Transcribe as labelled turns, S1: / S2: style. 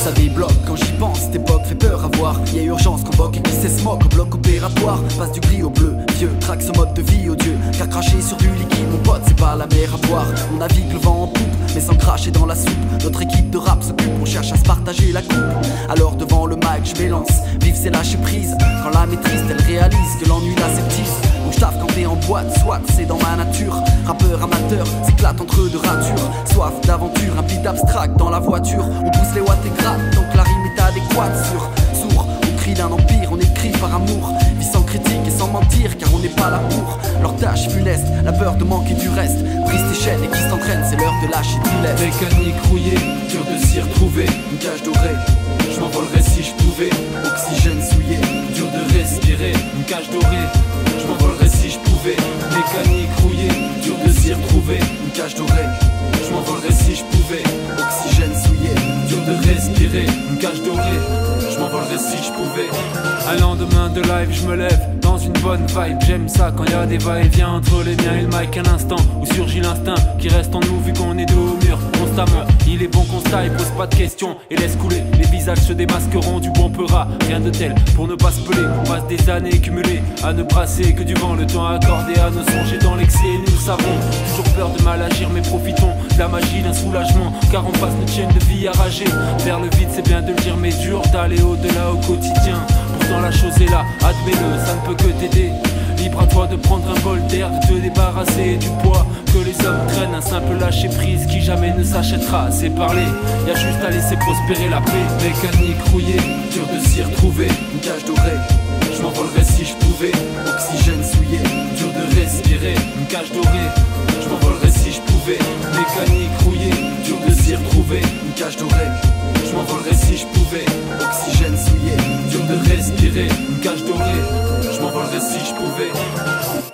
S1: Ça débloque quand j'y pense, cette époque fait peur à voir. Y'a urgence, convoque et qui s'esmoque au bloc opératoire. Passe du gris au bleu, vieux, traque ce mode de vie odieux. Car cracher sur du liquide, mon pote, c'est pas la mer à boire. On navigue le vent en poupe, mais sans cracher dans la soupe. Notre équipe de rap s'occupe, on cherche à se partager la coupe. Alors devant le mic, je m'élance, vive c'est lâcher prise. Quand l'âme est triste, elle réalise que l'ennui l'aseptise. Donc je taffe quand t'es en boîte, soit c'est dans ma nature. Rappeur amateur, s'éclate entre deux ratures. Soif d'aventure, un beat abstract dans la voiture. On pousse les watts et gratte, donc la rime est adéquate. Sourd, au cri d'un empire, on écrit par amour. Vie sans critique et sans mentir, car on n'est pas là pour leur tâche funeste, la peur de manquer du reste. Brise tes chaînes et qui s'entraîne, c'est l'heure de lâcher du lait.
S2: Mécanique rouillée, dur de s'y retrouver.
S1: Une cage dorée,
S2: Je m'envolerais si je pouvais.
S1: oxygène souillé.
S2: Dur de respirer, une cage dorée. Je m'envolerais si je pouvais. Mécanique rouillée, dur de s'y retrouver.
S1: Une cage dorée,
S2: Je m'envolerais si je pouvais.
S1: oxygène souillé.
S2: Dur de respirer, une cage dorée. Je m'envolerais si je pouvais. Un lendemain de live, je me lève dans une bonne vibe. J'aime ça quand y a des va-et-vient entre les miens et le mic. Un instant où surgit l'instinct qui reste en nous vu qu'on est dos au mur constamment. Il est bon qu'on se taille, pose pas de questions et laisse couler. Les visages se démasqueront du bon peurat. Rien de tel pour ne pas se peler. On passe des années cumulées à ne brasser que du vent. Le temps accordé à nos songer dans l'excès, nous le savons. Toujours peur de mal agir, mais profitons de la magie d'un soulagement. Car on passe notre chaîne de vie à rager vers le vide, c'est bien de le dire, mais dur d'aller au-delà au quotidien. Pourtant la chose est là, admets-le, ça ne peut que t'aider. Libre à toi de prendre un bol d'air, de te débarrasser du poids que les hommes traînent. Un simple lâcher prise qui jamais ne s'achètera. C'est parler, y a juste à laisser prospérer la paix. Mécanique rouillée, dur de s'y retrouver.
S1: Une cage dorée,
S2: Je m'envolerais si je pouvais.
S1: oxygène souillé.
S2: Dur de respirer, une cage dorée. Je m'envolerais si je pouvais. Mécanique rouillée, dur de s'y retrouver.
S1: Une cage dorée,
S2: Je m'envolerais si je pouvais.
S1: oxygène souillé.
S2: Dur de respirer, une cage dorée. Je m'envolerais si je pouvais.